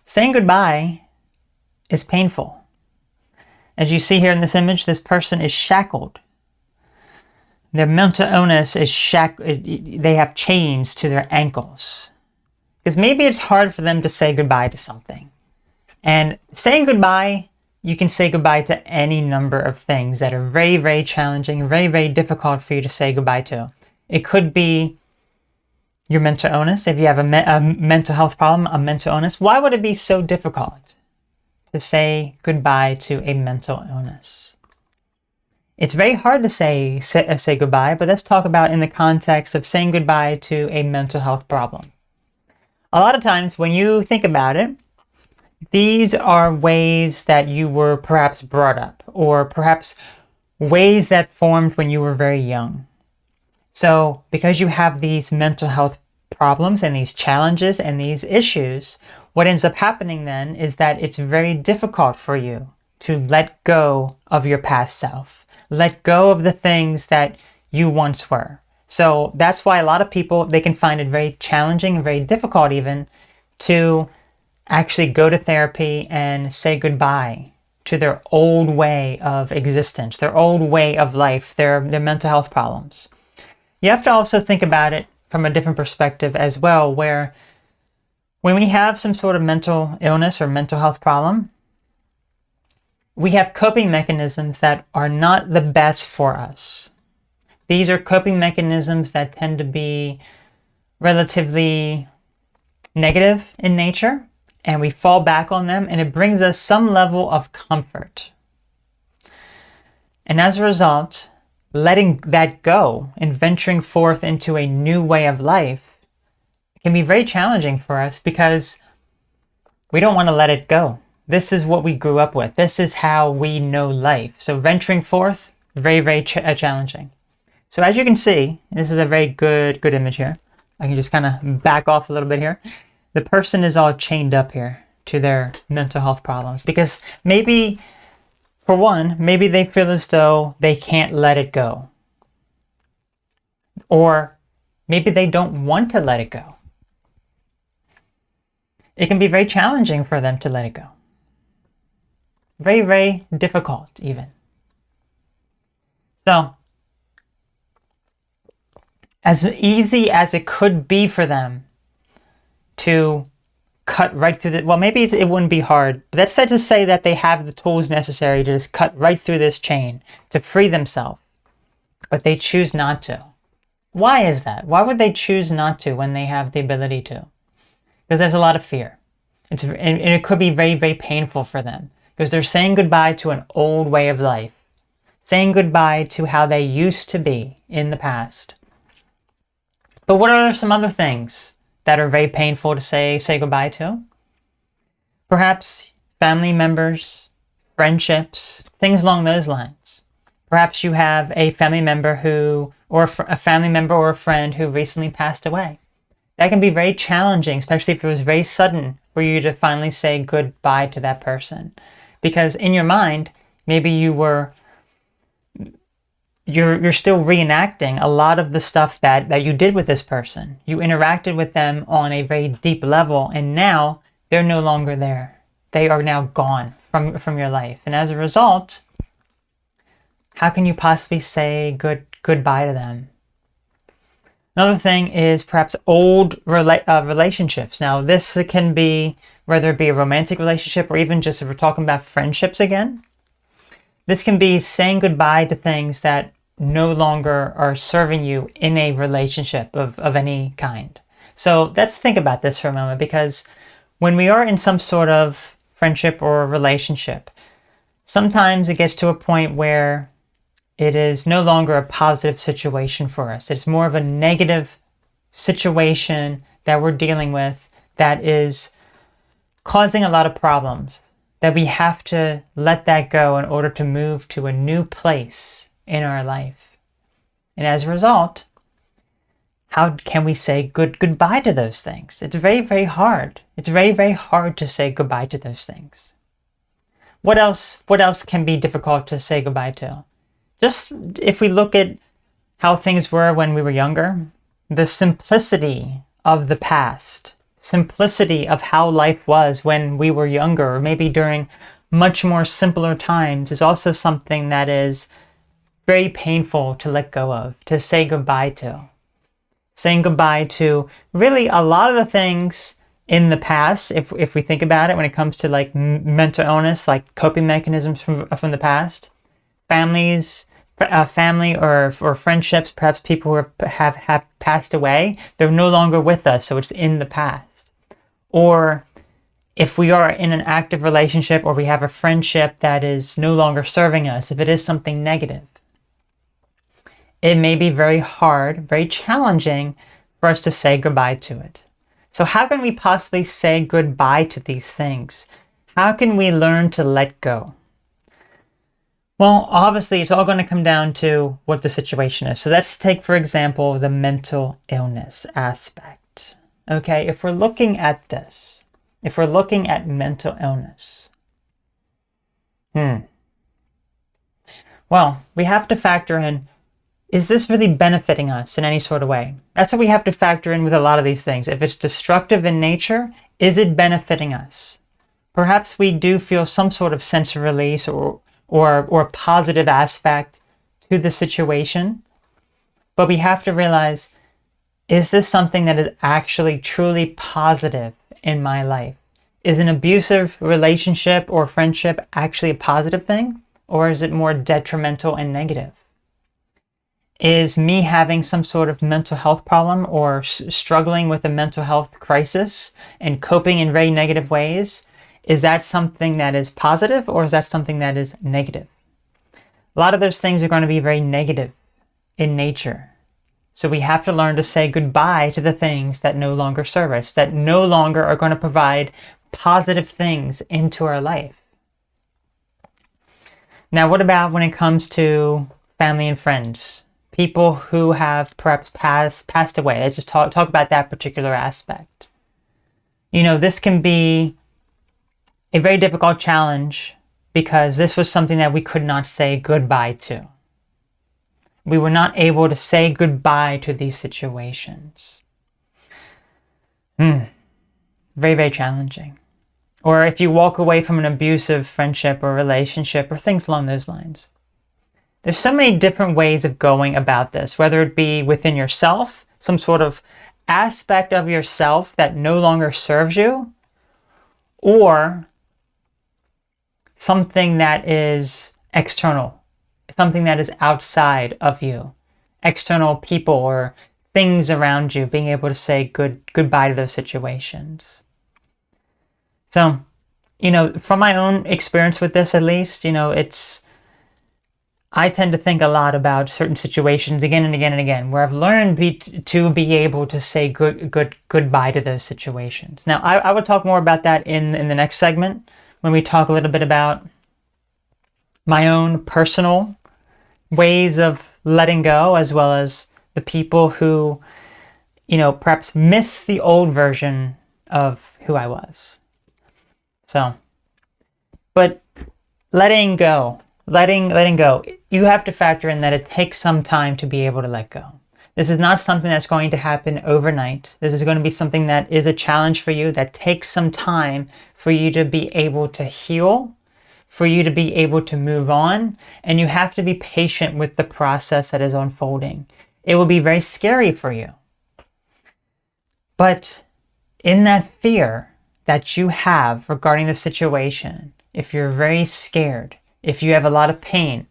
Saying goodbye is painful. As you see here in this image, this person is shackled. Their mental illness is they have chains to their ankles. Because maybe it's hard for them to say goodbye to something. And saying goodbye, you can say goodbye to any number of things that are very, very challenging, very, very difficult for you to say goodbye to. It could be your mental illness. If you have a mental health problem, a mental illness, why would it be so difficult to say goodbye to a mental illness? It's very hard to say goodbye, but let's talk about in the context of saying goodbye to a mental health problem. A lot of times when you think about it, these are ways that you were perhaps brought up, or perhaps ways that formed when you were very young. So because you have these mental health problems and these challenges and these issues, what ends up happening then is that it's very difficult for you to let go of your past self, let go of the things that you once were. So that's why a lot of people, they can find it very challenging and very difficult even to actually go to therapy and say goodbye to their old way of existence, their old way of life, their mental health problems. You have to also think about it from a different perspective as well, where when we have some sort of mental illness or mental health problem, we have coping mechanisms that are not the best for us. These are coping mechanisms that tend to be relatively negative in nature, and we fall back on them, and it brings us some level of comfort. And as a result, letting that go and venturing forth into a new way of life can be very challenging for us because we don't want to let it go. This is what we grew up with. This is how we know life. So venturing forth, very, very challenging. So as you can see, this is a very good image here. I can just kind of back off a little bit here. The person is all chained up here to their mental health problems because maybe, for one, maybe they feel as though they can't let it go. Or maybe they don't want to let it go. It can be very challenging for them to let it go. Very, very difficult even. So, as easy as it could be for them to cut right through the, well, maybe it wouldn't be hard, but that's to say that they have the tools necessary to just cut right through this chain to free themselves, but they choose not to. Why is that? Why would they choose not to when they have the ability to? Because there's a lot of fear. And it could be very, very painful for them because they're saying goodbye to an old way of life, saying goodbye to how they used to be in the past. But what are some other things that are very painful to say goodbye to? Perhaps family members, friendships, things along those lines. Perhaps you have a family member or a friend who recently passed away. That can be very challenging, especially if it was very sudden for you to finally say goodbye to that person. Because in your mind, maybe you're still reenacting a lot of the stuff that you did with this person. You interacted with them on a very deep level, and now they're no longer there. They are now gone from your life. And as a result, how can you possibly say goodbye to them? Another thing is perhaps old relationships. Now, this can be, whether it be a romantic relationship or even just if we're talking about friendships again, this can be saying goodbye to things that no longer are serving you in a relationship of any kind. So let's think about this for a moment, because when we are in some sort of friendship or relationship, sometimes it gets to a point where it is no longer a positive situation for us. It's more of a negative situation that we're dealing with that is causing a lot of problems, that we have to let that go in order to move to a new place in our life. And as a result, how can we say goodbye to those things? It's very, very hard. It's very, very hard to say goodbye to those things. What else can be difficult to say goodbye to? Just if we look at how things were when we were younger, the simplicity of the past simplicity of how life was when we were younger, or maybe during much more simpler times, is also something that is very painful to let go of, to say goodbye to. Saying goodbye to really a lot of the things in the past, if we think about it, when it comes to like mental illness, like coping mechanisms from the past, family or friendships, perhaps people who have passed away, they're no longer with us, so it's in the past. Or if we are in an active relationship or we have a friendship that is no longer serving us, if it is something negative, it may be very hard, very challenging for us to say goodbye to it. So how can we possibly say goodbye to these things? How can we learn to let go? Well, obviously, it's all going to come down to what the situation is. So let's take, for example, the mental illness aspect. Okay, if we're looking at this, if we're looking at mental illness, well, we have to factor in, is this really benefiting us in any sort of way? That's what we have to factor in with a lot of these things. If it's destructive in nature, is it benefiting us? Perhaps we do feel some sort of sense of release or positive aspect to the situation, but we have to realize, is this something that is actually truly positive in my life? Is an abusive relationship or friendship actually a positive thing, or is it more detrimental and negative? Is me having some sort of mental health problem or struggling with a mental health crisis and coping in very negative ways, is that something that is positive, or is that something that is negative? A lot of those things are going to be very negative in nature. So we have to learn to say goodbye to the things that no longer serve us, that no longer are going to provide positive things into our life. Now, what about when it comes to family and friends? People who have perhaps passed away. Let's just talk about that particular aspect. You know, this can be a very difficult challenge because this was something that we could not say goodbye to. We were not able to say goodbye to these situations. Very, very challenging. Or if you walk away from an abusive friendship or relationship or things along those lines. There's so many different ways of going about this, whether it be within yourself, some sort of aspect of yourself that no longer serves you, or something that is external, something that is outside of you, external people or things around you, being able to say goodbye to those situations. So, you know, from my own experience with this, at least, you know, I tend to think a lot about certain situations again and again and again, where I've learned to be able to say goodbye to those situations. Now, I will talk more about that in the next segment, when we talk a little bit about my own personal ways of letting go, as well as the people who, you know, perhaps miss the old version of who I was. So, but letting go, you have to factor in that it takes some time to be able to let go. This is not something that's going to happen overnight. This is going to be something that is a challenge for you, that takes some time for you to be able to heal, for you to be able to move on, and you have to be patient with the process that is unfolding. It will be very scary for you. But in that fear that you have regarding the situation, if you're very scared, if you have a lot of pain,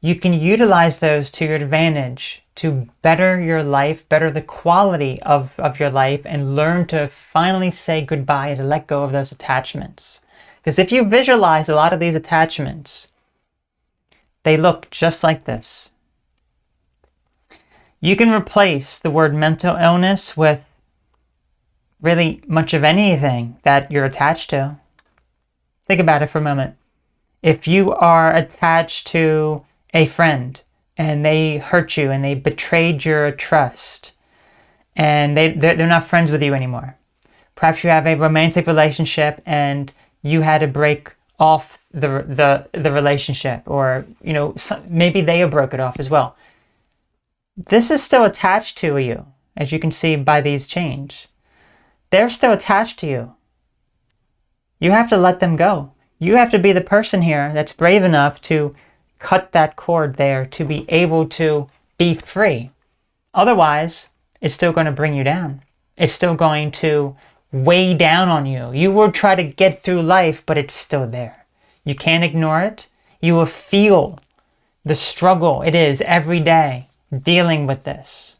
you can utilize those to your advantage to better your life, better the quality of your life, and learn to finally say goodbye and to let go of those attachments. Because if you visualize a lot of these attachments, they look just like this. You can replace the word mental illness with really much of anything that you're attached to. Think about it for a moment. If you are attached to a friend and they hurt you and they betrayed your trust and they're not friends with you anymore. Perhaps you have a romantic relationship and you had to break off the relationship, or maybe they broke it off as well. This is still attached to you, as you can see by these chains. they're still attached to you. You have to let them go. You have to be the person here that's brave enough to cut that cord there, to be able to be free. Otherwise, it's still going to bring you down. It's still going to weigh down on you. You will try to get through life, but it's still there. You can't ignore it. You will feel the struggle it is every day dealing with this.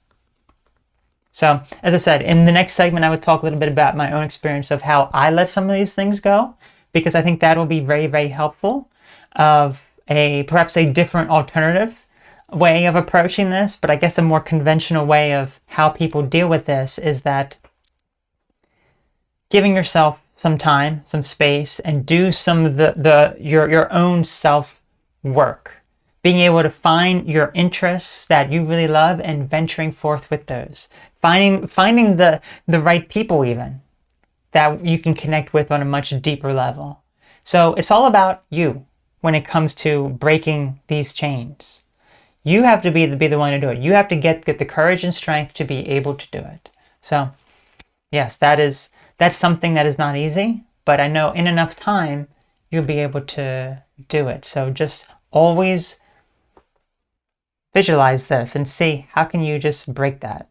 So, as I said, in the next segment, I would talk a little bit about my own experience of how I let some of these things go, because I think that will be very, very helpful of perhaps a different alternative way of approaching this. But I guess a more conventional way of how people deal with this is that giving yourself some time, some space, and do some of your own self work. Being able to find your interests that you really love and venturing forth with those. Finding the right people even that you can connect with on a much deeper level. So it's all about you when it comes to breaking these chains. You have to be the one to do it. You have to get the courage and strength to be able to do it. So yes, that's something that is not easy, but I know in enough time you'll be able to do it. So just always visualize this and see how can you just break that.